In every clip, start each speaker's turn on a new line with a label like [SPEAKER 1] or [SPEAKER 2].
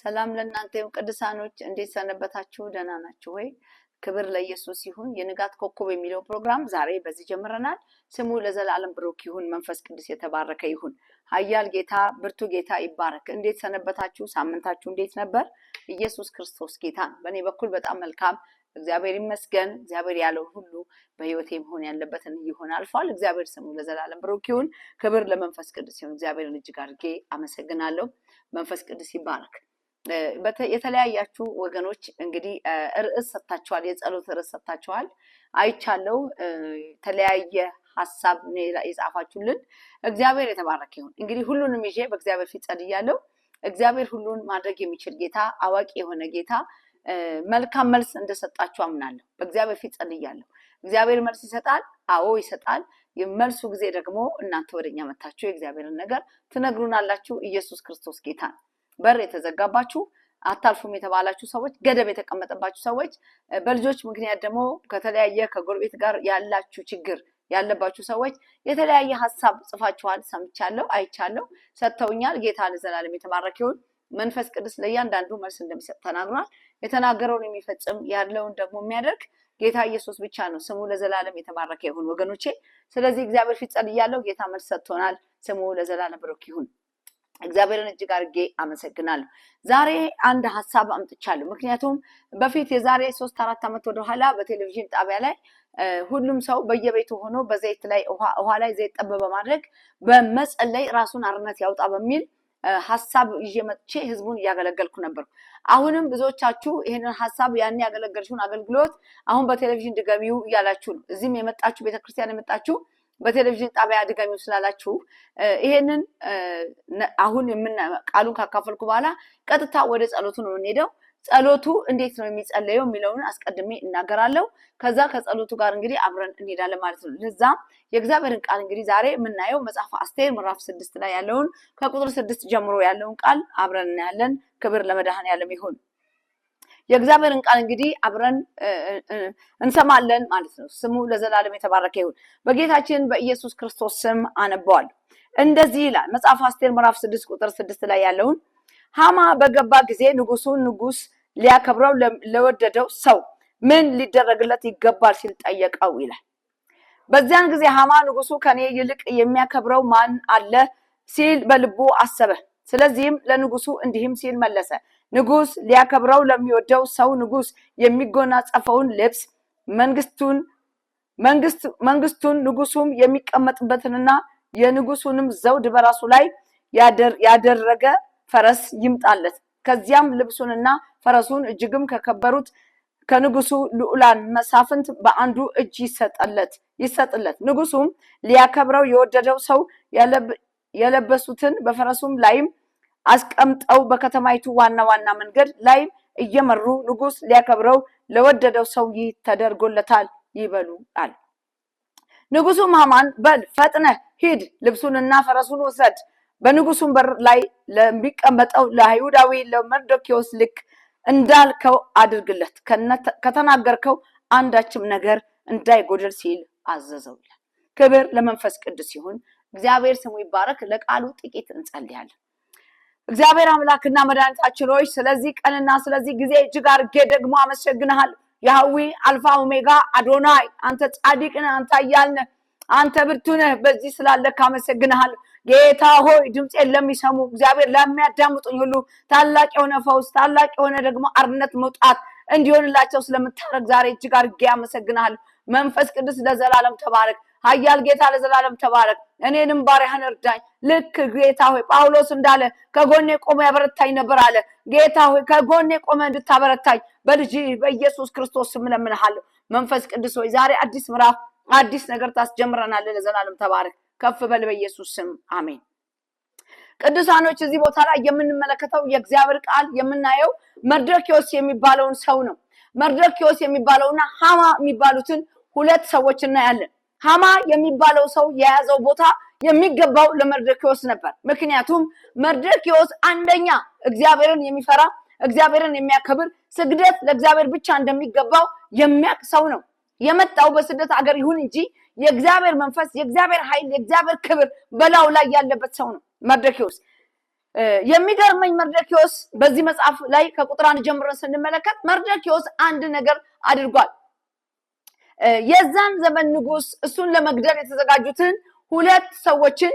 [SPEAKER 1] ሰላም ለእናንተ ይሁን ቅዱሳኖች፣ እንዴት ሰነበታችሁ? ደህና ናችሁ ወይ? ክብር ለኢየሱስ ይሁን። የንጋት ኮከብ የሚለው ፕሮግራም ዛሬ በዚህ ጀምረናል። ስሙ ለዘላለም ብሩክ ይሁን። መንፈስ ቅዱስ የተባረከ ይሁን። ኃያል ጌታ ብርቱ ጌታ ይባረክ። እንዴት ሰነበታችሁ? ሳምንታችሁ እንዴት ነበር? ኢየሱስ ክርስቶስ ጌታ ነው። በእኔ በኩል በጣም መልካም እግዚአብሔር ይመስገን። እግዚአብሔር ያለው ሁሉ በህይወቴ መሆን ያለበትን ይሆን አልፏል። እግዚአብሔር ስሙ ለዘላለም ብሩክ ይሁን። ክብር ለመንፈስ ቅዱስ ይሁን። እግዚአብሔርን እጅግ አድርጌ አመሰግናለሁ። መንፈስ ቅዱስ ይባረክ። የተለያያችሁ ወገኖች እንግዲህ ርዕስ ሰጣችኋል፣ የጸሎት ርዕስ ሰጣችኋል አይቻለው። የተለያየ ሐሳብ የጻፋችሁልን እግዚአብሔር የተባረከ ይሁን። እንግዲህ ሁሉንም ይዤ በእግዚአብሔር ፊት ጸልያለሁ። እግዚአብሔር ሁሉን ማድረግ የሚችል ጌታ፣ አዋቂ የሆነ ጌታ መልካም መልስ እንደሰጣችሁ አምናለሁ። በእግዚአብሔር ፊት ጸልያለሁ። እግዚአብሔር መልስ ይሰጣል። አዎ ይሰጣል። የመልሱ ጊዜ ደግሞ እናንተ ወደኛ መጣችሁ የእግዚአብሔርን ነገር ትነግሩናላችሁ። ኢየሱስ ክርስቶስ ጌታ ነው። በር የተዘጋባችሁ አታልፉም የተባላችሁ ሰዎች፣ ገደብ የተቀመጠባችሁ ሰዎች፣ በልጆች ምክንያት ደግሞ ከተለያየ ከጎረቤት ጋር ያላችሁ ችግር ያለባችሁ ሰዎች የተለያየ ሐሳብ ጽፋችኋል፣ ሰምቻለሁ፣ አይቻለሁ፣ ሰጥተውኛል። ጌታ ለዘላለም የተባረከ ይሁን። መንፈስ ቅዱስ ለእያንዳንዱ መልስ እንደሚሰጥ ተናግሯል። የተናገረውን የሚፈጽም ያለውን ደግሞ የሚያደርግ ጌታ ኢየሱስ ብቻ ነው። ስሙ ለዘላለም የተባረከ ይሁን ወገኖቼ። ስለዚህ እግዚአብሔር ፊት ጸልያለሁ። ጌታ መልስ ሰጥቶናል። ስሙ ለዘላለም ብሩክ ይሁን። እግዚአብሔርን እጅግ አድርጌ አመሰግናለሁ። ዛሬ አንድ ሐሳብ አምጥቻለሁ። ምክንያቱም በፊት የዛሬ 3-4 ዓመት ወደ ኋላ በቴሌቪዥን ጣቢያ ላይ ሁሉም ሰው በየቤቱ ሆኖ በዘይት ላይ ውሃ ላይ ዘይት ጠብ በማድረግ በመጸለይ ራሱን አርነት ያውጣ በሚል ሐሳብ ይዤ መጥቼ ህዝቡን ያገለገልኩ ነበር። አሁንም ብዙዎቻችሁ ይሄንን ሐሳብ ያን ያገለገልሽውን አገልግሎት አሁን በቴሌቪዥን ድገሚው እያላችሁ ነው። እዚህም የመጣችሁ ቤተክርስቲያን የመጣችሁ በቴሌቪዥን ጣቢያ ድገሚው ስላላችሁ ይሄንን አሁን ቃሉን ካካፈልኩ በኋላ ቀጥታ ወደ ጸሎቱ ነው የምንሄደው። ጸሎቱ እንዴት ነው የሚጸለየው የሚለውን አስቀድሜ እናገራለሁ። ከዛ ከጸሎቱ ጋር እንግዲህ አብረን እንሄዳለን ማለት ነው። ለዛም የእግዚአብሔርን ቃል እንግዲህ ዛሬ የምናየው መጽሐፈ አስቴር ምዕራፍ 6 ላይ ያለውን ከቁጥር 6 ጀምሮ ያለውን ቃል አብረን እናያለን። ክብር ለመድኃኔዓለም ይሁን። የእግዚአብሔርን ቃል እንግዲህ አብረን እንሰማለን ማለት ነው። ስሙ ለዘላለም የተባረከ ይሁን። በጌታችን በኢየሱስ ክርስቶስ ስም አነበዋለሁ። እንደዚህ ይላል መጽሐፈ አስቴር ምዕራፍ 6 ቁጥር 6 ላይ ያለውን ሃማ በገባ ጊዜ ንጉስ ሊያከብረው ለወደደው ሰው ምን ሊደረግለት ይገባል ሲል ጠየቀው ይላል። በዚያን ጊዜ ሃማ ንጉሱ ከኔ ይልቅ የሚያከብረው ማን አለ ሲል በልቡ አሰበ። ስለዚህም ለንጉሱ እንዲህም ሲል መለሰ፣ ንጉስ ሊያከብረው ለሚወደው ሰው ንጉስ የሚጎናጸፈውን ልብስ መንግስቱን ንጉሱም የሚቀመጥበትንና የንጉሱንም ዘውድ በራሱ ላይ ያደረገ ፈረስ ይምጣለት። ከዚያም ልብሱንና ፈረሱን እጅግም ከከበሩት ከንጉሱ ልዑላን መሳፍንት በአንዱ እጅ ይሰጥለት። ንጉሱም ሊያከብረው የወደደው ሰው የለበሱትን በፈረሱም ላይም አስቀምጠው በከተማይቱ ዋና ዋና መንገድ ላይ እየመሩ ንጉስ ሊያከብረው ለወደደው ሰው ተደርጎለታል ይበሉ አለ። ንጉሱም ሃማን በል ፈጥነህ ሂድ፣ ልብሱንና ፈረሱን ውሰድ፣ በንጉሱም በር ላይ ለሚቀመጠው ለአይሁዳዊ ለመርዶክዮስ ልክ እንዳልከው አድርግለት፣ ከተናገርከው አንዳችም ነገር እንዳይጎድል ሲል አዘዘው ይላል። ክብር ለመንፈስ ቅዱስ ይሁን። እግዚአብሔር ስሙ ይባረክ። ለቃሉ ጥቂት እንጸልያለን። እግዚአብሔር አምላክና መድኃኒታችን ሆይ ስለዚህ ቀንና ስለዚህ ጊዜ እጅግ አድርጌ ደግሞ አመሰግንሃለሁ። ያህዌ አልፋ ኦሜጋ አዶናይ፣ አንተ ጻድቅ ነህ፣ አንተ ኃያል ነህ፣ አንተ ብርቱ ነህ። በዚህ ስላለህ አመሰግንሃለሁ ጌታ ሆይ። ድምጼን ለሚሰሙ እግዚአብሔር ለሚያዳምጡኝ ሁሉ ታላቅ የሆነ ፈውስ፣ ታላቅ የሆነ ደግሞ አርነት መውጣት እንዲሆንላቸው ስለምታረግ ዛሬ እጅግ አድርጌ አመሰግንሃለሁ። መንፈስ ቅዱስ ለዘላለም ተባረክ። ኃያል ጌታ ለዘላለም ተባረክ። እኔንም ባሪያህን እርዳኝ። ልክ ጌታ ሆይ ጳውሎስ እንዳለ ከጎኔ ቆመ ያበረታኝ ነበር አለ። ጌታ ሆይ ከጎኔ ቆመ እንድታበረታኝ በልጅ በኢየሱስ ክርስቶስ ስም እለምንሃለሁ። መንፈስ ቅዱስ ሆይ ዛሬ አዲስ ምዕራፍ አዲስ ነገር ታስጀምረናለህ። ለዘላለም ተባረክ። ከፍ በል በኢየሱስ ስም አሜን። ቅዱሳኖች እዚህ ቦታ ላይ የምንመለከተው የእግዚአብሔር ቃል የምናየው መርዶክዮስ የሚባለውን ሰው ነው። መርዶክዮስ የሚባለውና ሃማ የሚባሉትን ሁለት ሰዎች እናያለን። ሃማ የሚባለው ሰው የያዘው ቦታ የሚገባው ለመርዶክዮስ ነበር። ምክንያቱም መርዶክዮስ አንደኛ እግዚአብሔርን የሚፈራ እግዚአብሔርን የሚያከብር ስግደት ለእግዚአብሔር ብቻ እንደሚገባው የሚያውቅ ሰው ነው። የመጣው በስደት ሀገር ይሁን እንጂ የእግዚአብሔር መንፈስ፣ የእግዚአብሔር ኃይል፣ የእግዚአብሔር ክብር በላው ላይ ያለበት ሰው ነው መርዶክዮስ። የሚገርመኝ መርዶክዮስ በዚህ መጽሐፍ ላይ ከቁጥር 1 ጀምሮ ስንመለከት መርዶክዮስ አንድ ነገር አድርጓል። የዛን ዘመን ንጉስ እሱን ለመግደል የተዘጋጁትን ሁለት ሰዎችን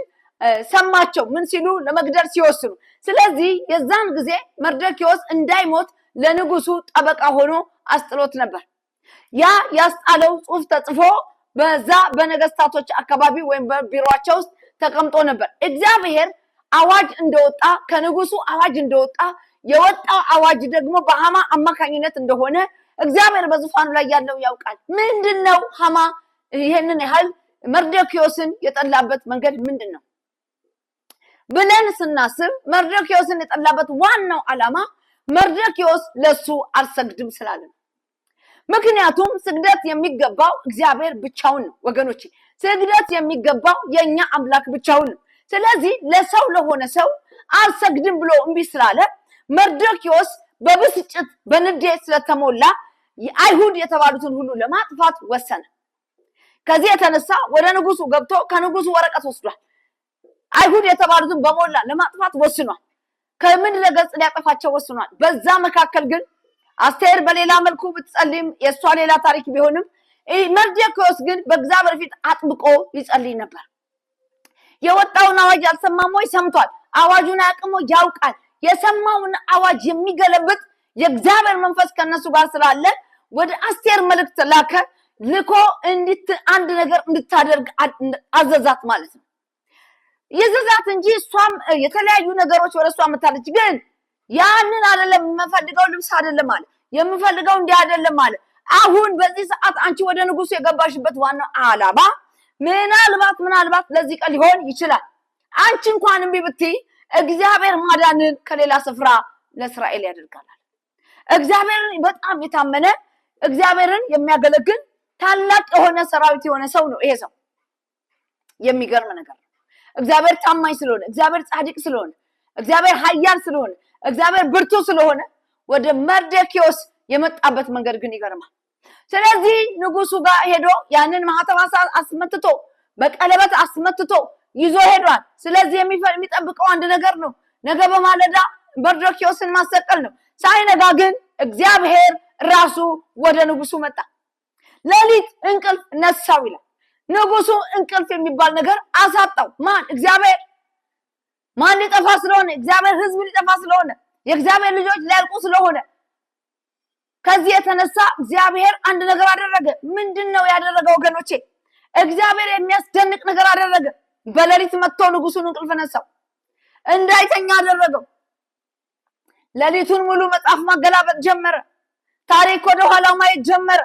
[SPEAKER 1] ሰማቸው ምን ሲሉ ለመግደል ሲወስኑ። ስለዚህ የዛን ጊዜ መርዶክዮስ እንዳይሞት ለንጉሱ ጠበቃ ሆኖ አስጥሎት ነበር። ያ ያስጣለው ጽሑፍ ተጽፎ በዛ በነገስታቶች አካባቢ ወይም በቢሮአቸው ውስጥ ተቀምጦ ነበር። እግዚአብሔር አዋጅ እንደወጣ ከንጉሱ አዋጅ እንደወጣ የወጣው አዋጅ ደግሞ በሃማ አማካኝነት እንደሆነ እግዚአብሔር በዙፋኑ ላይ ያለው ያውቃል። ምንድነው ሃማ ይሄንን ያህል መርዶክዮስን የጠላበት መንገድ ምንድነው ብለን ስናስብ መርዶክዮስን የጠላበት ዋናው ዓላማ መርዶክዮስ ለሱ አልሰግድም ስላለ ነው። ምክንያቱም ስግደት የሚገባው እግዚአብሔር ብቻውን ነው ወገኖቼ። ስግደት የሚገባው የኛ አምላክ ብቻውን ነው። ስለዚህ ለሰው ለሆነ ሰው አልሰግድም ብሎ እምቢ ስላለ መርዶክዮስ በብስጭት በንዴት ስለተሞላ አይሁድ የተባሉትን ሁሉ ለማጥፋት ወሰነ። ከዚህ የተነሳ ወደ ንጉሱ ገብቶ ከንጉሱ ወረቀት ወስዷል። አይሁድ የተባሉትን በሞላ ለማጥፋት ወስኗል። ከምድረ ገጽ ሊያጠፋቸው ወስኗል። በዛ መካከል ግን አስቴር በሌላ መልኩ ብትጸልይም የሷ ሌላ ታሪክ ቢሆንም መርዶክዮስ ግን በእግዚአብሔር ፊት አጥብቆ ይጸልይ ነበር። የወጣውን አዋጅ አልሰማም ወይ? ሰምቷል። አዋጁን አቅሞ ያውቃል። የሰማውን አዋጅ የሚገለብጥ የእግዚአብሔር መንፈስ ከነሱ ጋር ስላለ ወደ አስቴር መልእክት ላከ። ልኮ አንድ ነገር እንድታደርግ አዘዛት ማለት ነው። ይዘዛት እንጂ እሷም የተለያዩ ነገሮች ወደ እሷ መታለች። ግን ያንን አይደለም የምፈልገው፣ ልብስ አይደለም ማለት የምፈልገው እንዲህ አይደለም ማለት። አሁን በዚህ ሰዓት አንቺ ወደ ንጉሱ የገባሽበት ዋናው ዓላማ ምናልባት ለዚህ ቀን ሊሆን ይችላል። አንቺ እንኳን እምቢ ብትይ እግዚአብሔር ማዳንን ከሌላ ስፍራ ለእስራኤል ያደርጋል። እግዚአብሔርን በጣም የታመነ እግዚአብሔርን የሚያገለግል ታላቅ የሆነ ሰራዊት የሆነ ሰው ነው ይሄ ሰው። የሚገርም ነገር ነው። እግዚአብሔር ታማኝ ስለሆነ፣ እግዚአብሔር ጻድቅ ስለሆነ፣ እግዚአብሔር ኃያል ስለሆነ፣ እግዚአብሔር ብርቱ ስለሆነ ወደ መርዶክዮስ የመጣበት መንገድ ግን ይገርማል። ስለዚህ ንጉሱ ጋር ሄዶ ያንን ማህተም አስመትቶ በቀለበት አስመትቶ ይዞ ሄዷል። ስለዚህ የሚጠብቀው አንድ ነገር ነው። ነገ በማለዳ መርዶክዮስን ማሰቀል ነው። ሳይነጋ ግን እግዚአብሔር ራሱ ወደ ንጉሱ መጣ። ሌሊት እንቅልፍ ነሳው ይላል። ንጉሱ እንቅልፍ የሚባል ነገር አሳጣው። ማን? እግዚአብሔር። ማን ሊጠፋ ስለሆነ? እግዚአብሔር ህዝብ ሊጠፋ ስለሆነ፣ የእግዚአብሔር ልጆች ሊያልቁ ስለሆነ ከዚህ የተነሳ እግዚአብሔር አንድ ነገር አደረገ። ምንድነው ያደረገው ወገኖቼ? እግዚአብሔር የሚያስደንቅ ነገር አደረገ። በሌሊት መጥቶ ንጉሱን እንቅልፍ ነሳው፣ እንዳይተኛ አደረገው። ሌሊቱን ሙሉ መጽሐፍ ማገላበጥ ጀመረ። ታሪክ ወደ ኋላው ማየት ጀመረ።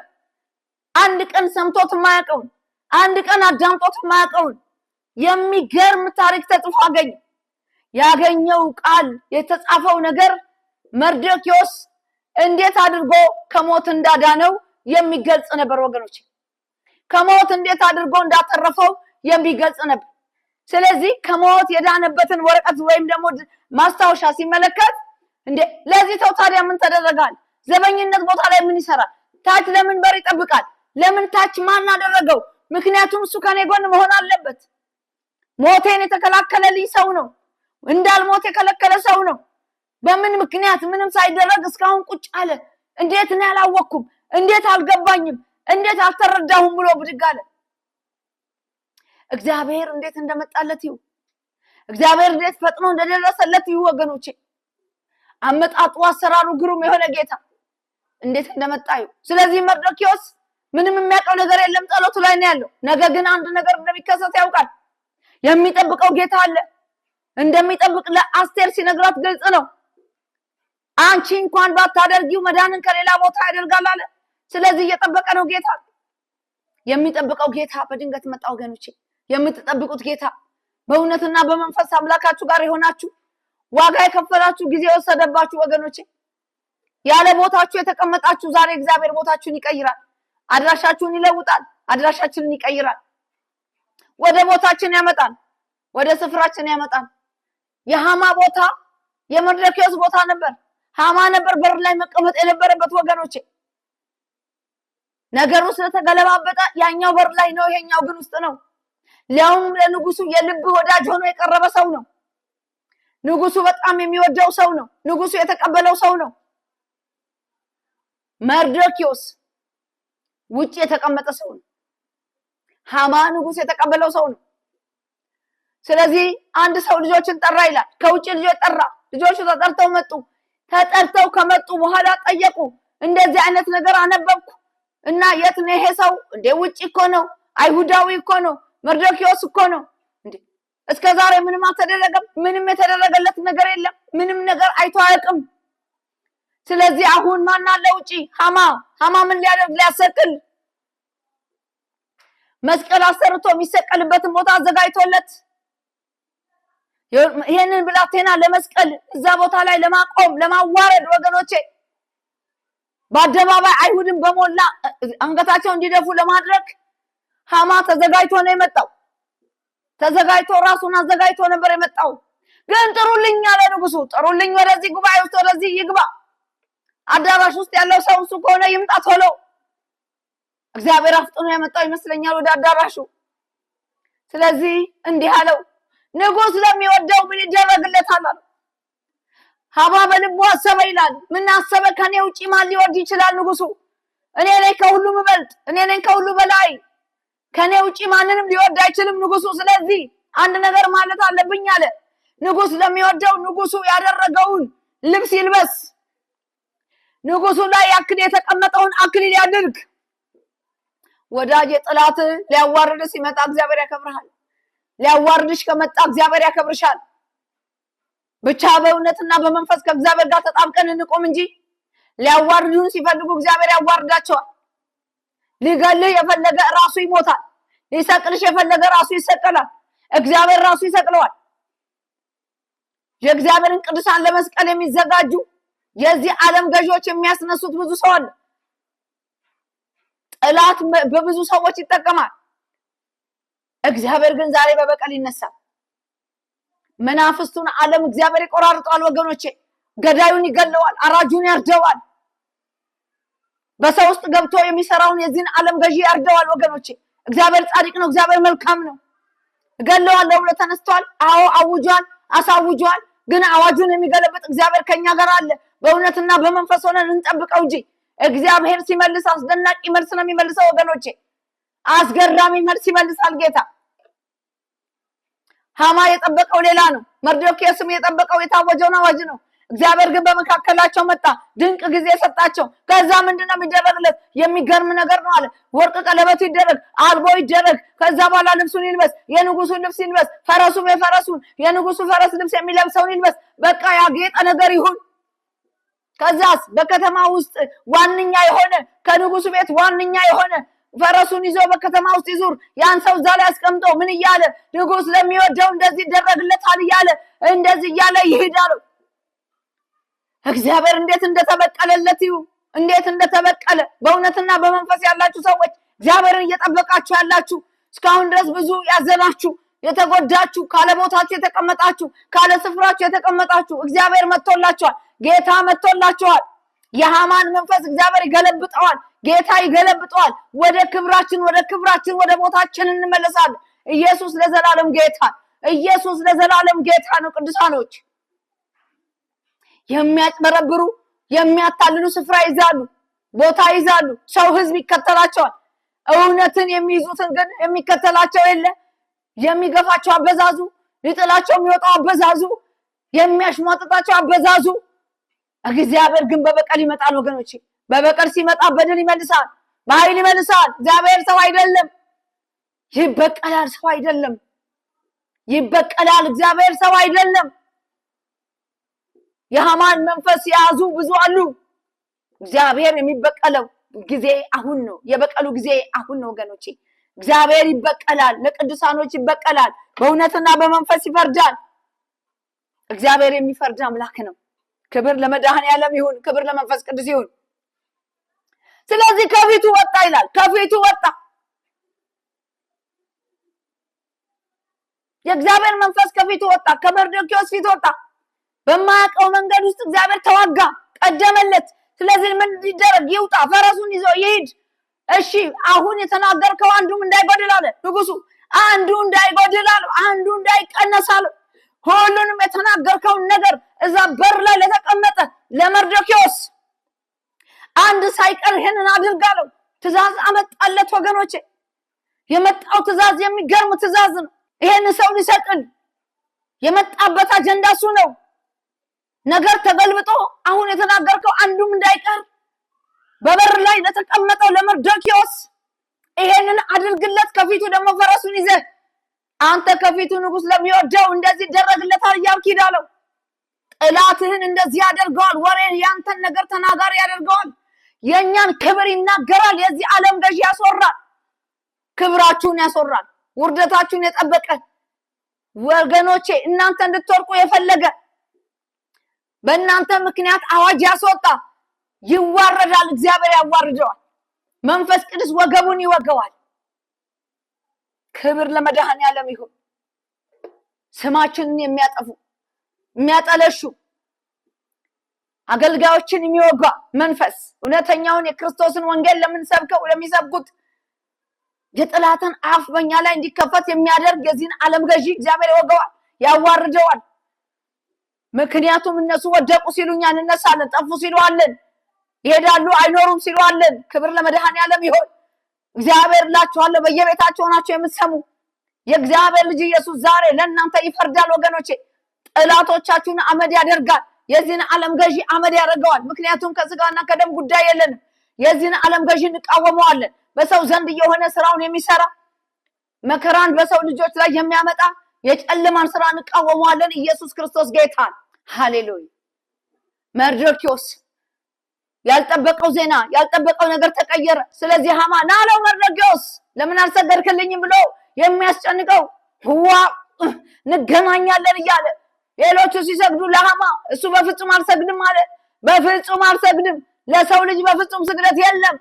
[SPEAKER 1] አንድ ቀን ሰምቶት የማያውቀውን፣ አንድ ቀን አዳምጦት የማያውቀውን የሚገርም ታሪክ ተጽፎ አገኘ። ያገኘው ቃል የተጻፈው ነገር መርዶክዮስ እንዴት አድርጎ ከሞት እንዳዳነው የሚገልጽ ነበር ወገኖች። ከሞት እንዴት አድርጎ እንዳተረፈው የሚገልጽ ነበር። ስለዚህ ከሞት የዳነበትን ወረቀት ወይም ደግሞ ማስታወሻ ሲመለከት እንዴ ለዚህ ሰው ታዲያ ምን ተደረጋል? ዘበኝነት ቦታ ላይ ምን ይሰራል? ታች ለምን በር ይጠብቃል? ለምን ታች ማን አደረገው? ምክንያቱም እሱ ከኔ ጎን መሆን አለበት። ሞቴን የተከላከለልኝ ሰው ነው። እንዳልሞት የከለከለ ሰው ነው። በምን ምክንያት ምንም ሳይደረግ እስካሁን ቁጭ አለ? እንዴት ነው ያላወቅኩም? እንዴት አልገባኝም? እንዴት አልተረዳሁም ብሎ ብድግ አለ። እግዚአብሔር እንዴት እንደመጣለት ይሁ፣ እግዚአብሔር እንዴት ፈጥኖ እንደደረሰለት ይሁ ወገኖቼ። አመጣጡ አሰራሩ ግሩም የሆነ ጌታ እንዴት እንደመጣ ይሁ። ስለዚህ መርዶክዮስ ምንም የሚያውቀው ነገር የለም፣ ጸሎቱ ላይ ነው ያለው። ነገ ግን አንድ ነገር እንደሚከሰት ያውቃል። የሚጠብቀው ጌታ አለ። እንደሚጠብቅ ለአስቴር ሲነግራት ግልጽ ነው። አንቺ እንኳን ባታደርጊው መዳንን ከሌላ ቦታ ያደርጋል አለ። ስለዚህ እየጠበቀ ነው ጌታ። የሚጠብቀው ጌታ በድንገት መጣ ወገኖቼ። የምትጠብቁት ጌታ በእውነትና በመንፈስ አምላካችሁ ጋር የሆናችሁ ዋጋ የከፈላችሁ ጊዜ የወሰደባችሁ ወገኖቼ፣ ያለ ቦታችሁ የተቀመጣችሁ ዛሬ እግዚአብሔር ቦታችሁን ይቀይራል። አድራሻችሁን ይለውጣል። አድራሻችንን ይቀይራል። ወደ ቦታችን ያመጣል። ወደ ስፍራችን ያመጣል። የሃማ ቦታ የመርዶክዮስ ቦታ ነበር። ሃማ ነበር በር ላይ መቀመጥ የነበረበት ወገኖቼ። ነገሩ ስለተገለባበጠ ያኛው በር ላይ ነው፣ ይሄኛው ግን ውስጥ ነው። ሊያውም ለንጉሱ የልብ ወዳጅ ሆኖ የቀረበ ሰው ነው። ንጉሱ በጣም የሚወደው ሰው ነው። ንጉሱ የተቀበለው ሰው ነው። መርዶክዮስ ውጪ የተቀመጠ ሰው ነው። ሃማ ንጉስ የተቀበለው ሰው ነው። ስለዚህ አንድ ሰው ልጆችን ጠራ ይላል። ከውጪ ልጆች ጠራ። ልጆቹ ተጠርተው መጡ። ተጠርተው ከመጡ በኋላ ጠየቁ። እንደዚህ አይነት ነገር አነበብኩ እና የት ነው ይሄ ሰው? እንደ ውጪ እኮ ነው፣ አይሁዳዊ እኮ ነው፣ መርዶክዮስ እኮ ነው። እንዴ እስከዛሬ ምንም አልተደረገም። ምንም የተደረገለት ነገር የለም። ምንም ነገር አይቶ አያውቅም። ስለዚህ አሁን ማን አለ ውጪ? ሃማ ምን ሊያደርግ? ሊያሰቅል መስቀል አሰርቶ የሚሰቀልበትን ቦታ አዘጋጅቶለት ይሄንን ብላቴና ለመስቀል እዛ ቦታ ላይ ለማቆም ለማዋረድ ወገኖቼ በአደባባይ አይሁድን በሞላ አንገታቸው እንዲደፉ ለማድረግ ሃማ ተዘጋጅቶ ነው የመጣው። ተዘጋጅቶ ራሱን አዘጋጅቶ ነበር የመጣው። ግን ጥሩልኝ አለ ንጉሱ። ጥሩልኝ፣ ወደዚህ ጉባኤ ውስጥ ወደዚህ ይግባ። አዳራሽ ውስጥ ያለው ሰው እሱ ከሆነ ይምጣ ቶሎ። እግዚአብሔር አፍጥኖ ያመጣው ይመስለኛል ወደ አዳራሹ። ስለዚህ እንዲህ አለው፣ ንጉስ ለሚወደው ምን ይደረግለታል አለ። ሃማ በልቡ አሰበ ይላል። ምን አሰበ? ከኔ ውጪ ማን ሊወድ ይችላል? ንጉሱ እኔ ነኝ ከሁሉ ምበልጥ፣ እኔ ነኝ ከሁሉ በላይ፣ ከኔ ውጪ ማንንም ሊወድ አይችልም ንጉሱ። ስለዚህ አንድ ነገር ማለት አለብኝ አለ። ንጉስ ለሚወደው ንጉሱ ያደረገውን ልብስ ይልበስ። ንጉሱ ላይ አክሊል የተቀመጠውን አክሊል ያድርግ። ወዳጅ ጥላት ሊያዋርድ ሲመጣ እግዚአብሔር ያከብርሃል። ሊያዋርድሽ ከመጣ እግዚአብሔር ያከብርሻል። ብቻ በእውነትና በመንፈስ ከእግዚአብሔር ጋር ተጣብቀን እንቆም እንጂ ሊያዋርዱን ሲፈልጉ እግዚአብሔር ያዋርዳቸዋል። ሊገልህ የፈለገ ራሱ ይሞታል። ሊሰቅልሽ የፈለገ ራሱ ይሰቀላል። እግዚአብሔር ራሱ ይሰቅለዋል። የእግዚአብሔርን ቅዱሳን ለመስቀል የሚዘጋጁ የዚህ ዓለም ገዢዎች የሚያስነሱት ብዙ ሰው አለ። ጠላት በብዙ ሰዎች ይጠቀማል። እግዚአብሔር ግን ዛሬ በበቀል ይነሳል። መናፍስቱን ዓለም እግዚአብሔር ይቆራርጠዋል ወገኖቼ። ገዳዩን ይገለዋል፣ አራጁን ያርደዋል። በሰው ውስጥ ገብቶ የሚሰራውን የዚህን ዓለም ገዢ ያርደዋል ወገኖቼ። እግዚአብሔር ጻድቅ ነው፣ እግዚአብሔር መልካም ነው። እገለዋለሁ ብሎ ተነስቷል። አዎ አውጇል፣ አሳውጇል። ግን አዋጁን የሚገለብጥ እግዚአብሔር ከኛ ጋር አለ። በእውነትና በመንፈስ ሆነን እንጠብቀው እንጂ እግዚአብሔር ሲመልስ አስደናቂ መልስ ነው የሚመልሰው ወገኖቼ። አስገራሚ መልስ ይመልሳል ጌታ። ሃማ የጠበቀው ሌላ ነው። መርዶክዮስም የጠበቀው የታወጀውን አዋጅ ነው። እግዚአብሔር ግን በመካከላቸው መጣ፣ ድንቅ ጊዜ ሰጣቸው። ከዛ ምንድነው የሚደረግለት? የሚገርም ነገር ነው አለ። ወርቅ ቀለበቱ ይደረግ፣ አልቦ ይደረግ። ከዛ በኋላ ልብሱን ይልበስ፣ የንጉሱን ልብስ ይልበስ። ፈረሱም የፈረሱን የንጉሱ ፈረስ ልብስ የሚለብሰውን ይልበስ። በቃ ያጌጠ ነገር ይሁን። ከዛስ በከተማ ውስጥ ዋንኛ የሆነ ከንጉሱ ቤት ዋንኛ የሆነ ፈረሱን ይዞ በከተማ ውስጥ ይዙር። ያን ሰው እዛ ላይ አስቀምጦ ምን እያለ ንጉስ ለሚወደው እንደዚህ ይደረግለታል እያለ እንደዚህ እያለ ይሄዳል። እግዚአብሔር እንዴት እንደተበቀለለት ይሁ እንዴት እንደተበቀለ። በእውነትና በመንፈስ ያላችሁ ሰዎች እግዚአብሔርን እየጠበቃችሁ ያላችሁ እስካሁን ድረስ ብዙ ያዘናችሁ የተጎዳችሁ ካለ ቦታችሁ የተቀመጣችሁ ካለ ስፍራችሁ የተቀመጣችሁ እግዚአብሔር መጥቶላችኋል። ጌታ መጥቶላችኋል። የሃማን መንፈስ እግዚአብሔር ይገለብጠዋል። ጌታ ይገለብጠዋል። ወደ ክብራችን ወደ ቦታችን እንመለሳለን። ኢየሱስ ለዘላለም ጌታ፣ ኢየሱስ ለዘላለም ጌታ ነው። ቅዱሳኖች የሚያጭበረብሩ የሚያታልሉ ስፍራ ይዛሉ፣ ቦታ ይዛሉ። ሰው ህዝብ ይከተላቸዋል። እውነትን የሚይዙትን ግን የሚከተላቸው የለ። የሚገፋቸው አበዛዙ፣ ሊጥላቸው የሚወጣው አበዛዙ፣ የሚያሽሟጥጣቸው አበዛዙ። እግዚአብሔር ግን በበቀል ይመጣል ወገኖቼ። በበቀል ሲመጣ በድል ይመልሳል፣ በኃይል ይመልሳል። እግዚአብሔር ሰው አይደለም፣ ይበቀላል። ሰው አይደለም፣ ይበቀላል። እግዚአብሔር ሰው አይደለም። የሃማን መንፈስ የያዙ ብዙ አሉ። እግዚአብሔር የሚበቀለው ጊዜ አሁን ነው። የበቀሉ ጊዜ አሁን ነው ወገኖቼ። እግዚአብሔር ይበቀላል፣ ለቅዱሳኖች ይበቀላል። በእውነትና በመንፈስ ይፈርዳል። እግዚአብሔር የሚፈርድ አምላክ ነው። ክብር ለመድኃኔዓለም ይሁን፣ ክብር ለመንፈስ ቅዱስ ይሁን። ስለዚህ ከፊቱ ወጣ ይላል። ከፊቱ ወጣ። የእግዚአብሔር መንፈስ ከፊቱ ወጣ፣ ከመርዶክዮስ ፊት ወጣ። በማያውቀው መንገድ ውስጥ እግዚአብሔር ተዋጋ፣ ቀደመለት። ስለዚህ ምን ይደረግ? ይውጣ፣ ፈረሱን ይዞ ይሂድ። እሺ አሁን የተናገርከው አንዱም እንዳይጎድል አለ ንጉሱ። አንዱ እንዳይጎድል አለ፣ አንዱ እንዳይቀነስ አለ። ሁሉንም የተናገርከውን ነገር እዛ በር ላይ ለተቀመጠ ለመርዶክዮስ አንድ ሳይቀር ይሄንን አድርጋለሁ ትእዛዝ አመጣለት። ወገኖቼ የመጣው ትእዛዝ የሚገርም ትእዛዝ ነው። ይሄን ሰው ሊሰቅል የመጣበት አጀንዳ እሱ ነው። ነገር ተገልብጦ አሁን የተናገርከው አንዱም እንዳይቀር በበር ላይ ለተቀመጠው ለመርዶክዮስ ይሄንን አድርግለት። ከፊቱ ደግሞ ፈረሱን ይዘህ አንተ ከፊቱ ንጉስ ለሚወደው እንደዚህ ይደረግለታል እያልክ ሂዳለው። ጠላትህን እንደዚህ ያደርገዋል። ወሬን ያንተን ነገር ተናጋሪ ያደርገዋል። የኛን ክብር ይናገራል። የዚህ ዓለም ገዢ ያስወራል። ክብራችሁን ያስወራል። ውርደታችሁን የጠበቀ ወገኖቼ እናንተ እንድትወርቁ የፈለገ በእናንተ ምክንያት አዋጅ ያስወጣ ይዋረዳል። እግዚአብሔር ያዋርደዋል። መንፈስ ቅዱስ ወገቡን ይወገዋል። ክብር ለመድኃኔዓለም ይሁን። ስማችንን የሚያጠፉ የሚያጠለሹ አገልጋዮችን የሚወጋ መንፈስ እውነተኛውን የክርስቶስን ወንጌል ለሚሰብኩት የጠላትን አፍ በእኛ ላይ እንዲከፈት የሚያደርግ የዚህን ዓለም ገዢ እግዚአብሔር ይወገዋል፣ ያዋርደዋል። ምክንያቱም እነሱ ወደቁ ሲሉ እኛ እንነሳለን፣ ጠፉ ሲሉ አለን፣ ይሄዳሉ አይኖሩም ሲሉ አለን። ክብር ለመድኃኔዓለም ይሁን። እግዚአብሔር እላችኋለሁ በየቤታችሁ ሆናችሁ የምትሰሙ የእግዚአብሔር ልጅ ኢየሱስ ዛሬ ለእናንተ ይፈርዳል። ወገኖቼ ጠላቶቻችሁን አመድ ያደርጋል። የዚህን ዓለም ገዢ አመድ ያደርገዋል። ምክንያቱም ከስጋና ከደም ጉዳይ የለንም። የዚህን ዓለም ገዢ እንቃወመዋለን። በሰው ዘንድ የሆነ ስራውን የሚሰራ መከራን በሰው ልጆች ላይ የሚያመጣ የጨለማን ስራ እንቃወመዋለን። ኢየሱስ ክርስቶስ ጌታ። ሃሌሉያ። መርዶክዮስ ያልጠበቀው ዜና ያልጠበቀው ነገር ተቀየረ። ስለዚህ ሃማ ናለው መርዶክዮስ ለምን አልሰገድክልኝም ብሎ የሚያስጨንቀው ህዋ እንገናኛለን እያለ ሌሎቹ ሲሰግዱ ለሃማ እሱ በፍጹም አልሰግድም አለ። በፍጹም አልሰግድም፣ ለሰው ልጅ በፍጹም ስግደት የለም።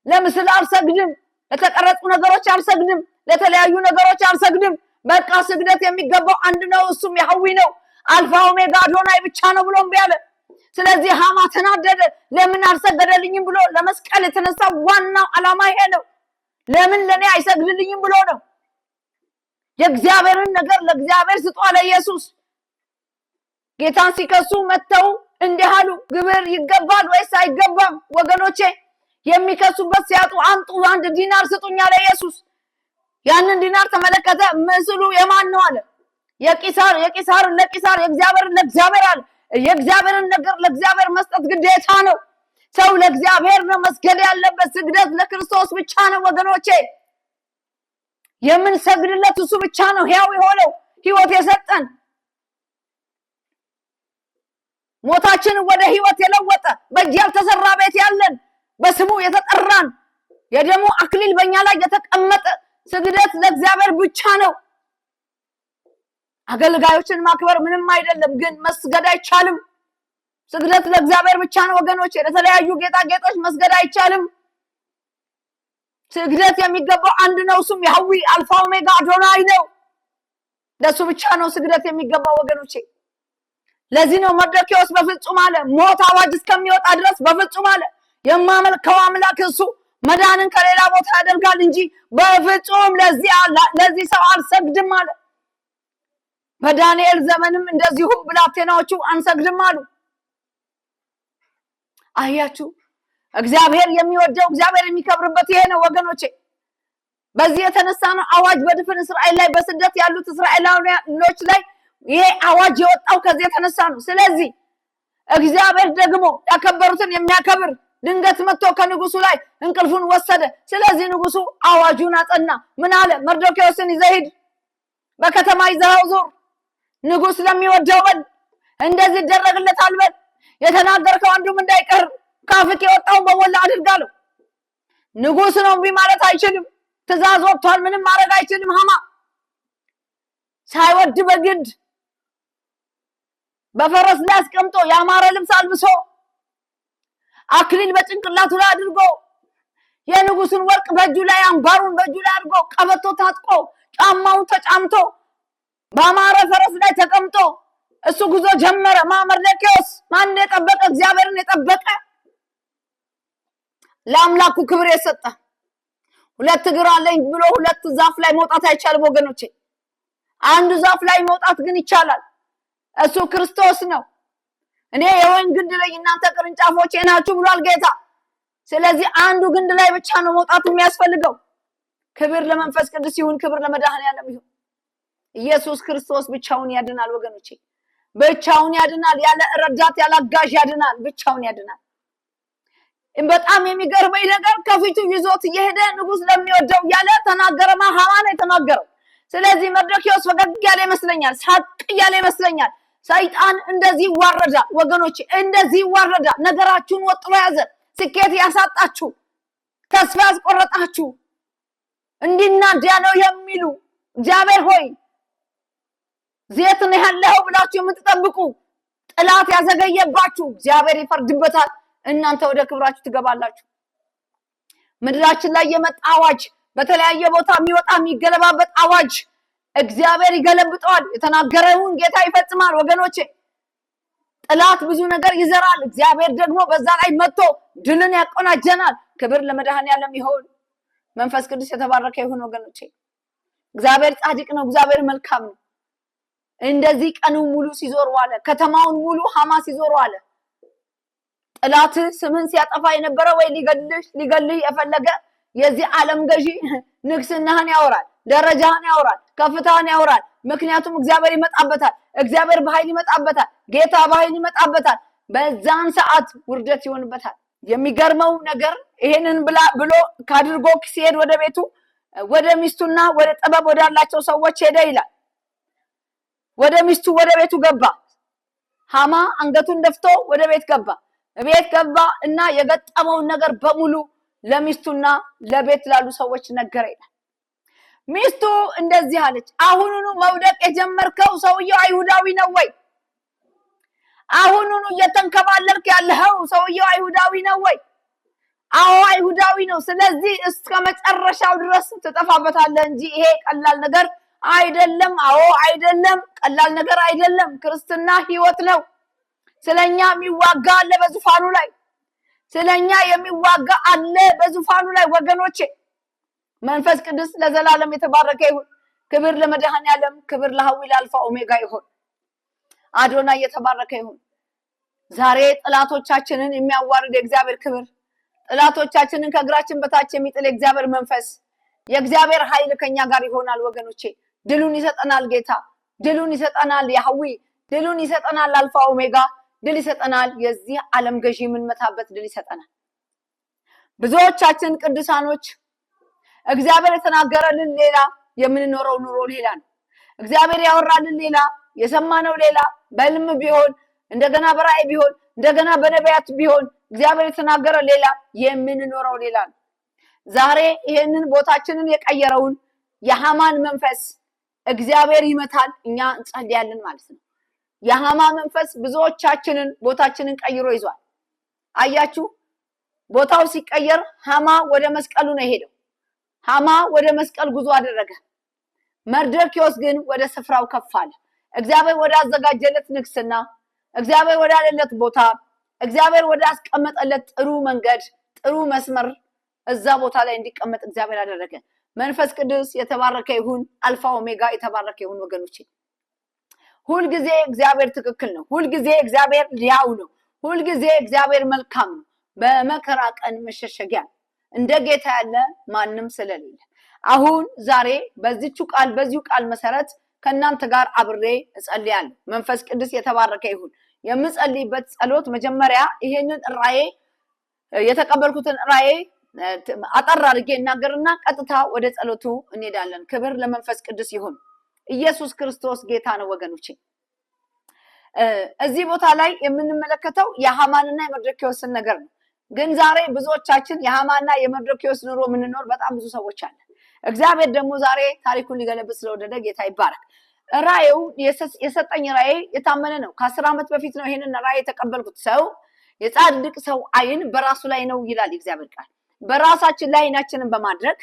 [SPEAKER 1] ለምስል አልሰግድም፣ ለተቀረጹ ነገሮች አልሰግድም፣ ለተለያዩ ነገሮች አልሰግድም። በቃ ስግደት የሚገባው አንድ ነው፣ እሱም ያህዊ ነው፣ አልፋ ኦሜጋ አዶናይ ብቻ ነው ብሎ እምቢ አለ። ስለዚህ ሃማ ተናደደ። ለምን አልሰገደልኝም ብሎ ለመስቀል የተነሳ ዋናው ዓላማ ይሄ ነው። ለምን ለኔ አይሰግድልኝም ብሎ ነው። የእግዚአብሔርን ነገር ለእግዚአብሔር ስጡ አለ ኢየሱስ። ጌታን ሲከሱ መተው እንዲህ አሉ፣ ግብር ይገባል ወይስ አይገባም? ወገኖቼ የሚከሱበት ሲያጡ አንጡ፣ አንድ ዲናር ስጡኝ አለ ኢየሱስ። ያንን ዲናር ተመለከተ። ምስሉ የማን ነው አለ። የቂሳር ለቂሳር፣ የእግዚአብሔር ለእግዚአብሔር አለ። የእግዚአብሔርን ነገር ለእግዚአብሔር መስጠት ግዴታ ነው። ሰው ለእግዚአብሔር ነው መስገድ ያለበት። ስግደት ለክርስቶስ ብቻ ነው ወገኖቼ። የምንሰግድለት እሱ ብቻ ነው፣ ሕያው የሆነው ሕይወት የሰጠን ሞታችንን ወደ ሕይወት የለወጠ በእጅ ያልተሰራ ቤት ያለን በስሙ የተጠራን የደሙ አክሊል በእኛ ላይ የተቀመጠ ስግደት ለእግዚአብሔር ብቻ ነው። አገልጋዮችን ማክበር ምንም አይደለም፣ ግን መስገድ አይቻልም። ስግደት ለእግዚአብሔር ብቻ ነው ወገኖች። ለተለያዩ ጌጣጌጦች መስገድ አይቻልም። ስግደት የሚገባው አንድ ነው፣ እሱም ያህዊ አልፋ ኦሜጋ አዶናይ ነው። ለሱ ብቻ ነው ስግደት የሚገባው ወገኖቼ። ለዚህ ነው መርዶክዮስ በፍጹም አለ፣ ሞት አዋጅ እስከሚወጣ ድረስ በፍጹም አለ። የማመልከው አምላክ እሱ መዳንን ከሌላ ቦታ ያደርጋል እንጂ በፍጹም ለዚህ ሰው አልሰግድም አለ። በዳንኤል ዘመንም እንደዚሁ ብላቴናዎቹ አንሰግድም አሉ። አያችሁ፣ እግዚአብሔር የሚወደው እግዚአብሔር የሚከብርበት ይሄ ነው ወገኖቼ። በዚህ የተነሳ ነው አዋጅ በድፍን እስራኤል ላይ በስደት ያሉት እስራኤላውያኖች ላይ ይሄ አዋጅ የወጣው ከዚህ የተነሳ ነው። ስለዚህ እግዚአብሔር ደግሞ ያከበሩትን የሚያከብር ድንገት መጥቶ ከንጉሱ ላይ እንቅልፉን ወሰደ። ስለዚህ ንጉሱ አዋጁን አጸና። ምን አለ? መርዶክዮስን ይዘህ ሂድ፣ በከተማ ይዘኸው ዙር፣ ንጉስ ለሚወደው በል፣ እንደዚህ ይደረግለታል በል፣ የተናገርከው አንዱም እንዳይቀር ካፍክ የወጣውን በሞላ አድርጋለሁ። ንጉስ ነው እምቢ ማለት አይችልም። ትእዛዝ ወጥቷል፣ ምንም ማድረግ አይችልም። ሃማ ሳይወድ በግድ በፈረስ ላይ አስቀምጦ ያማረ ልብስ አልብሶ አክሊል በጭንቅላቱ ላይ አድርጎ የንጉሱን ወርቅ በእጁ ላይ አምባሩን በእጁ ላይ አድርጎ ቀበቶ ታጥቆ ጫማውን ተጫምቶ በአማረ ፈረስ ላይ ተቀምጦ እሱ ጉዞ ጀመረ። መርዶክዮስ ማን የጠበቀ? እግዚአብሔርን የጠበቀ ለአምላኩ ክብር የሰጠ። ሁለት እግር አለኝ ብሎ ሁለት ዛፍ ላይ መውጣት አይቻልም ወገኖቼ። አንድ ዛፍ ላይ መውጣት ግን ይቻላል። እሱ ክርስቶስ ነው። እኔ የወይን ግንድ ላይ እናንተ ቅርንጫፎች ናችሁ ብሏል ጌታ። ስለዚህ አንዱ ግንድ ላይ ብቻ ነው መውጣት የሚያስፈልገው። ክብር ለመንፈስ ቅዱስ ይሁን፣ ክብር ለመድኃኔዓለም ይሁን። ኢየሱስ ክርስቶስ ብቻውን ያድናል ወገኖቼ፣ ብቻውን ያድናል። ያለ ረዳት ያለ አጋዥ ያድናል፣ ብቻውን ያድናል። በጣም የሚገርመኝ ነገር ከፊቱ ይዞት እየሄደ ንጉስ ለሚወደው ያለ ተናገረማ ሐማ ነው የተናገረው። ስለዚህ መርዶክዮስ ፈገግ ያለ ይመስለኛል፣ ሳቅ ያለ ይመስለኛል። ሰይጣን እንደዚህ ይዋረዳል ወገኖቼ፣ እንደዚህ ይዋረዳል። ነገራችሁን ወጥሮ ያዘ፣ ስኬት ያሳጣችሁ፣ ተስፋ ያስቆረጣችሁ፣ እንዲናዳ ነው የሚሉ እግዚአብሔር ሆይ ዘይት ነው ያለው ብላችሁ የምትጠብቁ ጥላት ያዘገየባችሁ እግዚአብሔር ይፈርድበታል። እናንተ ወደ ክብራችሁ ትገባላችሁ። ምድራችን ላይ የመጣ አዋጅ፣ በተለያየ ቦታ የሚወጣ የሚገለባበጥ አዋጅ እግዚአብሔር ይገለብጠዋል። የተናገረውን ጌታ ይፈጽማል ወገኖቼ። ጥላት ብዙ ነገር ይዘራል፣ እግዚአብሔር ደግሞ በዛ ላይ መጥቶ ድልን ያቆናጀናል። ክብር ለመድኃኔዓለም ይሁን። መንፈስ ቅዱስ የተባረከ ይሁን ወገኖቼ። እግዚአብሔር ጻድቅ ነው፣ እግዚአብሔር መልካም ነው። እንደዚህ ቀኑን ሙሉ ሲዞር ዋለ፣ ከተማውን ሙሉ ሐማ ሲዞር ዋለ። ጥላት ስምን ሲያጠፋ የነበረ ወይ ሊገልህ የፈለገ የዚህ ዓለም ገዢ ንግስናህን ያወራል፣ ደረጃህን ያወራል፣ ከፍታህን ያወራል። ምክንያቱም እግዚአብሔር ይመጣበታል፣ እግዚአብሔር በኃይል ይመጣበታል፣ ጌታ በኃይል ይመጣበታል። በዛን ሰዓት ውርደት ይሆንበታል። የሚገርመው ነገር ይሄንን ብሎ ካድርጎ ሲሄድ ወደ ቤቱ ወደ ሚስቱና ወደ ጥበብ ወዳላቸው ሰዎች ሄደ ይላል። ወደ ሚስቱ ወደ ቤቱ ገባ። ሐማ አንገቱን ደፍቶ ወደ ቤት ገባ። ቤት ገባ እና የገጠመውን ነገር በሙሉ ለሚስቱና ለቤት ላሉ ሰዎች ነገረ ይላል። ሚስቱ እንደዚህ አለች፣ አሁኑኑ መውደቅ የጀመርከው ሰውየው አይሁዳዊ ነው ወይ? አሁኑኑ እየተንከባለልክ ያለው ሰውየው አይሁዳዊ ነው ወይ? አዎ አይሁዳዊ ነው። ስለዚህ እስከ መጨረሻው ድረስ ትጠፋበታለህ እንጂ ይሄ ቀላል ነገር አይደለም። አዎ አይደለም፣ ቀላል ነገር አይደለም። ክርስትና ህይወት ነው። ስለኛ የሚዋጋ አለ በዙፋኑ ላይ፣ ስለኛ የሚዋጋ አለ በዙፋኑ ላይ ወገኖቼ። መንፈስ ቅዱስ ለዘላለም የተባረከ ይሁን። ክብር ለመድኃኔዓለም፣ ክብር ለሐዊል አልፋ ኦሜጋ ይሁን። አዶናይ የተባረከ ይሁን። ዛሬ ጥላቶቻችንን የሚያዋርድ የእግዚአብሔር ክብር፣ ጥላቶቻችንን ከእግራችን በታች የሚጥል የእግዚአብሔር መንፈስ፣ የእግዚአብሔር ኃይል ከኛ ጋር ይሆናል ወገኖቼ። ድሉን ይሰጠናል ጌታ፣ ድሉን ይሰጠናል ያህዊ፣ ድሉን ይሰጠናል አልፋ ኦሜጋ፣ ድል ይሰጠናል። የዚህ ዓለም ገዢ የምንመታበት ድል ይሰጠናል። ብዙዎቻችን ቅዱሳኖች እግዚአብሔር የተናገረልን ሌላ፣ የምንኖረው ኑሮ ሌላ ነው። እግዚአብሔር ያወራልን ሌላ፣ የሰማነው ሌላ። በህልም ቢሆን እንደገና በራእይ ቢሆን እንደገና በነቢያት ቢሆን እግዚአብሔር የተናገረ ሌላ፣ የምንኖረው ሌላ ነው። ዛሬ ይሄንን ቦታችንን የቀየረውን የሐማን መንፈስ እግዚአብሔር ይመታል፣ እኛ እንጸልያለን ማለት ነው። የሐማ መንፈስ ብዙዎቻችንን ቦታችንን ቀይሮ ይዟል። አያችሁ፣ ቦታው ሲቀየር ሐማ ወደ መስቀሉ ነው የሄደው። ሐማ ወደ መስቀል ጉዞ አደረገ። መርዶክዮስ ግን ወደ ስፍራው ከፍ አለ። እግዚአብሔር ወደ አዘጋጀለት ንግስና፣ እግዚአብሔር ወዳለለት ቦታ፣ እግዚአብሔር ወደ አስቀመጠለት ጥሩ መንገድ፣ ጥሩ መስመር እዛ ቦታ ላይ እንዲቀመጥ እግዚአብሔር አደረገ። መንፈስ ቅዱስ የተባረከ ይሁን። አልፋ ኦሜጋ የተባረከ ይሁን ወገኖቼ። ሁልጊዜ እግዚአብሔር ትክክል ነው። ሁልጊዜ እግዚአብሔር ያው ነው። ሁልጊዜ እግዚአብሔር መልካም ነው። በመከራ ቀን መሸሸጊያ ነው። እንደ ጌታ ያለ ማንም ስለሌለ አሁን ዛሬ በዚሁ ቃል መሰረት ከእናንተ ጋር አብሬ እጸልያለሁ። መንፈስ ቅዱስ የተባረከ ይሁን። የምጸልይበት ጸሎት መጀመሪያ ይሄንን ራእይ የተቀበልኩትን ራእይ አጠር አድርጌ እናገርና ቀጥታ ወደ ጸሎቱ እንሄዳለን። ክብር ለመንፈስ ቅዱስ ይሁን። ኢየሱስ ክርስቶስ ጌታ ነው ወገኖቼ። እዚህ ቦታ ላይ የምንመለከተው የሐማንና የመርዶክዮስን ነገር ነው። ግን ዛሬ ብዙዎቻችን የሐማና የመርዶክዮስ ኑሮ የምንኖር በጣም ብዙ ሰዎች አለ። እግዚአብሔር ደግሞ ዛሬ ታሪኩን ሊገለብጥ ስለወደደ ጌታ ይባረክ። ራእዩ የሰጠኝ ራእይ የታመነ ነው። ከ10 ዓመት በፊት ነው ይሄንን ራእይ የተቀበልኩት። ሰው የጻድቅ ሰው አይን በራሱ ላይ ነው ይላል እግዚአብሔር ቃል። በራሳችን ላይ አይናችንን በማድረግ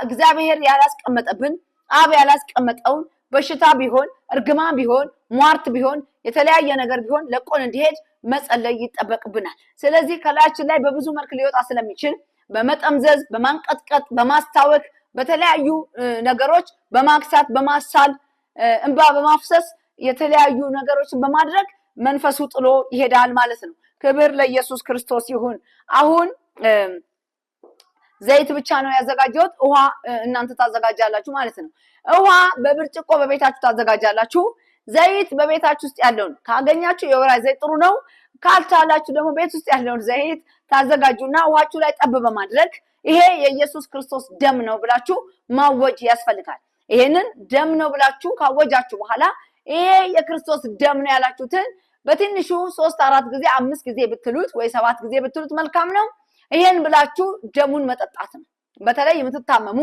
[SPEAKER 1] እግዚአብሔር ያላስቀመጠብን አብ ያላስቀመጠውን በሽታ ቢሆን እርግማን ቢሆን ሟርት ቢሆን የተለያየ ነገር ቢሆን ለቆን እንዲሄድ መጸለይ ይጠበቅብናል። ስለዚህ ከላያችን ላይ በብዙ መልክ ሊወጣ ስለሚችል በመጠምዘዝ፣ በማንቀጥቀጥ፣ በማስታወክ፣ በተለያዩ ነገሮች በማክሳት፣ በማሳል፣ እንባ በማፍሰስ የተለያዩ ነገሮችን በማድረግ መንፈሱ ጥሎ ይሄዳል ማለት ነው። ክብር ለኢየሱስ ክርስቶስ ይሁን። አሁን ዘይት ብቻ ነው ያዘጋጀሁት። ውሃ እናንተ ታዘጋጃላችሁ ማለት ነው። ውሃ በብርጭቆ በቤታችሁ ታዘጋጃላችሁ። ዘይት በቤታችሁ ውስጥ ያለውን ካገኛችሁ የወይራ ዘይት ጥሩ ነው። ካልቻላችሁ ደግሞ ቤት ውስጥ ያለውን ዘይት ታዘጋጁና ውሃችሁ ላይ ጠብ በማድረግ ይሄ የኢየሱስ ክርስቶስ ደም ነው ብላችሁ ማወጅ ያስፈልጋል። ይሄንን ደም ነው ብላችሁ ካወጃችሁ በኋላ ይሄ የክርስቶስ ደም ነው ያላችሁትን በትንሹ 3-4 ጊዜ 5 ጊዜ ብትሉት ወይ 7 ጊዜ ብትሉት መልካም ነው። ይሄን ብላችሁ ደሙን መጠጣት ነው። በተለይ የምትታመሙ፣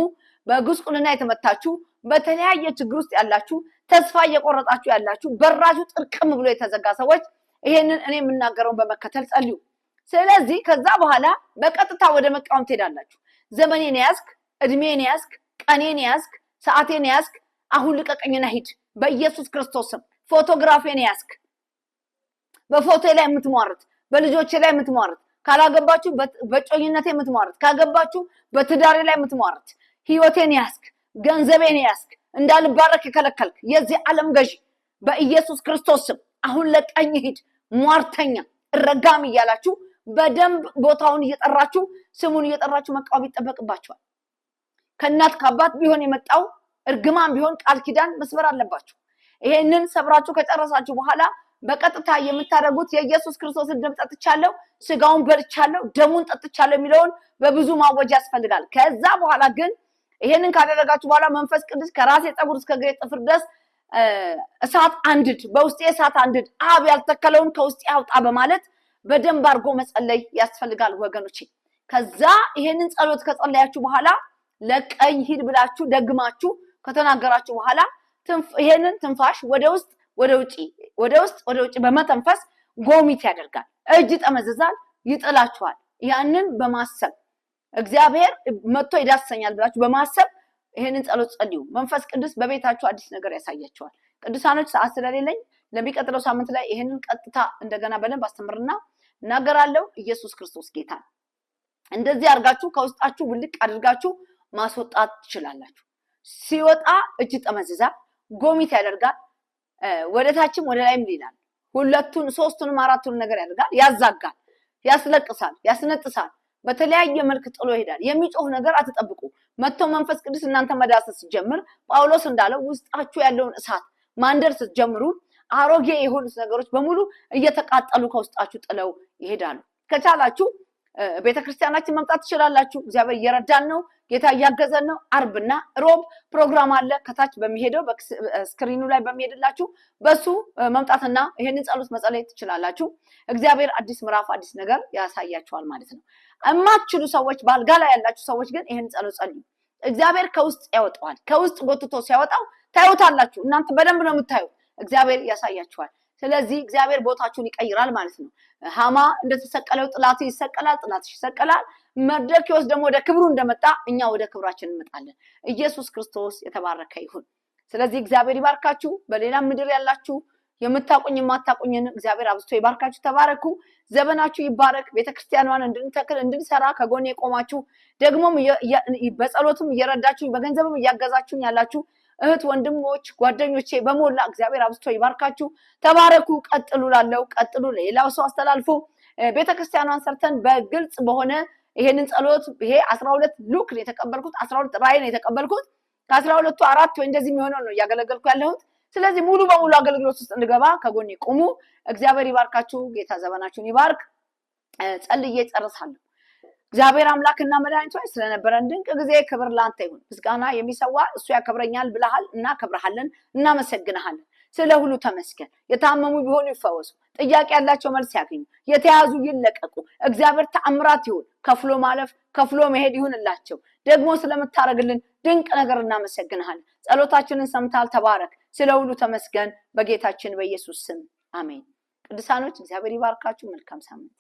[SPEAKER 1] በጉስቁልና የተመታችሁ፣ በተለያየ ችግር ውስጥ ያላችሁ፣ ተስፋ እየቆረጣችሁ ያላችሁ፣ በራችሁ ጥርቅም ብሎ የተዘጋ ሰዎች ይሄንን እኔ የምናገረውን በመከተል ጸልዩ። ስለዚህ ከዛ በኋላ በቀጥታ ወደ መቃወም ትሄዳላችሁ። ዘመኔን ያዝክ፣ እድሜን ያዝክ፣ ቀኔን ያዝክ፣ ሰዓቴን ያዝክ፣ አሁን ልቀቀኝና ሂድ በኢየሱስ ክርስቶስም። ፎቶግራፊን ያዝክ፣ በፎቶ ላይ የምትሟርት፣ በልጆች ላይ የምትሟርት፣ ካላገባችሁ በጮኝነቴ የምትሟርት፣ ካገባችሁ በትዳሬ ላይ የምትሟርት፣ ህይወቴን ያዝክ፣ ገንዘቤን ያዝክ፣ እንዳልባረክ የከለከልክ የዚህ ዓለም ገዢ በኢየሱስ ክርስቶስም አሁን ለቀኝ ሂድ፣ ሟርተኛ ረጋም እያላችሁ በደንብ ቦታውን እየጠራችሁ ስሙን እየጠራችሁ መቃወም ይጠበቅባችኋል። ከእናት ከአባት ቢሆን የመጣው እርግማን ቢሆን ቃል ኪዳን መስበር አለባችሁ። ይሄንን ሰብራችሁ ከጨረሳችሁ በኋላ በቀጥታ የምታደርጉት የኢየሱስ ክርስቶስን ደም ጠጥቻለሁ፣ ስጋውን በልቻለሁ፣ ደሙን ጠጥቻለሁ የሚለውን በብዙ ማወጅ ያስፈልጋል። ከዛ በኋላ ግን ይሄንን ካደረጋችሁ በኋላ መንፈስ ቅዱስ ከራሴ ፀጉር እስከ እግሬ ጥፍር ድረስ እሳት አንድድ፣ በውስጤ እሳት አንድድ፣ አብ ያልተከለውን ከውስጤ አውጣ በማለት በደንብ አድርጎ መጸለይ ያስፈልጋል ወገኖቼ። ከዛ ይሄንን ጸሎት ከጸለያችሁ በኋላ ለቀኝ ሂድ ብላችሁ ደግማችሁ ከተናገራችሁ በኋላ ይሄንን ትንፋሽ ወደ ውስጥ ወደ ውጪ፣ ወደ ውስጥ ወደ ውጪ በመተንፈስ ጎሚት ያደርጋል። እጅ ጠመዝዛል፣ ይጥላችኋል። ያንን በማሰብ እግዚአብሔር መጥቶ ይዳሰኛል ብላችሁ በማሰብ ይሄንን ጸሎት ጸልዩ። መንፈስ ቅዱስ በቤታችሁ አዲስ ነገር ያሳያችኋል። ቅዱሳኖች ሰዓት ስለሌለኝ ለሚቀጥለው ሳምንት ላይ ይሄንን ቀጥታ እንደገና በደንብ አስተምርና እናገራለሁ። ኢየሱስ ክርስቶስ ጌታ ነው። እንደዚህ አድርጋችሁ ከውስጣችሁ ውልቅ አድርጋችሁ ማስወጣት ትችላላችሁ። ሲወጣ እጅ ጠመዝዛል፣ ጎሚት ያደርጋል፣ ወደታችም ወደ ላይም ይላል። ሁለቱን ሶስቱንም አራቱን ነገር ያደርጋል፣ ያዛጋል፣ ያስለቅሳል፣ ያስነጥሳል፣ በተለያየ መልክ ጥሎ ይሄዳል። የሚጮህ ነገር አትጠብቁ። መጥቶ መንፈስ ቅዱስ እናንተ መዳሰስ ሲጀምር ጳውሎስ እንዳለው ውስጣችሁ ያለውን እሳት ማንደር ስትጀምሩ አሮጌ የሆኑት ነገሮች በሙሉ እየተቃጠሉ ከውስጣችሁ ጥለው ይሄዳሉ። ከቻላችሁ ቤተክርስቲያናችን መምጣት ትችላላችሁ። እግዚአብሔር እየረዳን ነው። ጌታ እያገዘን ነው። አርብና ሮብ ፕሮግራም አለ። ከታች በሚሄደው ስክሪኑ ላይ በሚሄድላችሁ በሱ መምጣትና ይሄንን ጸሎት መጸለይ ትችላላችሁ። እግዚአብሔር አዲስ ምዕራፍ አዲስ ነገር ያሳያችኋል ማለት ነው። እማትችሉ ሰዎች፣ ባልጋ ላይ ያላችሁ ሰዎች ግን ይሄን ጸሎት ጸልዩ። እግዚአብሔር ከውስጥ ያወጣዋል። ከውስጥ ጎትቶ ሲያወጣው ታዩታላችሁ። እናንተ በደንብ ነው የምታዩት። እግዚአብሔር ያሳያችኋል። ስለዚህ እግዚአብሔር ቦታችሁን ይቀይራል ማለት ነው። ሃማ እንደተሰቀለው ጥላቱ ይሰቀላል፣ ጥላትሽ ይሰቀላል። መርዶክዮስ ደግሞ ወደ ክብሩ እንደመጣ እኛ ወደ ክብራችን እንመጣለን። ኢየሱስ ክርስቶስ የተባረከ ይሁን። ስለዚህ እግዚአብሔር ይባርካችሁ። በሌላ ምድር ያላችሁ የምታቁኝ የማታቁኝን እግዚአብሔር አብዝቶ ይባርካችሁ። ተባረኩ። ዘመናችሁ ይባረክ። ቤተክርስቲያኗን እንድንተክል እንድንሰራ ከጎኔ የቆማችሁ ደግሞም በጸሎትም እየረዳችሁ በገንዘብም እያገዛችሁኝ ያላችሁ እህት ወንድሞች ጓደኞቼ በሞላ እግዚአብሔር አብዝቶ ይባርካችሁ። ተባረኩ። ቀጥሉ ላለው ቀጥሉ፣ ለሌላው ሰው አስተላልፉ። ቤተክርስቲያኗን ሰርተን በግልጽ በሆነ ይሄንን ጸሎት ይሄ 12 ሉክ ነው የተቀበልኩት፣ 12 ራእይ ነው የተቀበልኩት። ከ12ቱ 4 ወይ እንደዚህ የሚሆነው ነው እያገለገልኩ ያለሁት። ስለዚህ ሙሉ በሙሉ አገልግሎት ውስጥ እንድገባ ከጎኔ ቁሙ። እግዚአብሔር ይባርካችሁ። ጌታ ዘመናችሁን ይባርክ። ጸልዬ ጨርሳለሁ። እግዚአብሔር አምላክና መድኃኒት ሆይ ስለነበረን ድንቅ ጊዜ ክብር ላንተ ይሁን። ምስጋና የሚሰዋ እሱ ያከብረኛል ብለሃል፣ እናከብረሃለን፣ እናመሰግንሃለን። ስለ ሁሉ ተመስገን። የታመሙ ቢሆኑ ይፈወሱ፣ ጥያቄ ያላቸው መልስ ያገኙ፣ የተያዙ ይለቀቁ። እግዚአብሔር ተአምራት ይሁን፣ ከፍሎ ማለፍ ከፍሎ መሄድ ይሁንላቸው። ደግሞ ስለምታረግልን ድንቅ ነገር እናመሰግንሃለን። ጸሎታችንን ሰምታል። ተባረክ። ስለ ሁሉ ተመስገን። በጌታችን በኢየሱስ ስም አሜን። ቅዱሳኖች እግዚአብሔር ይባርካችሁ። መልካም ሳምንት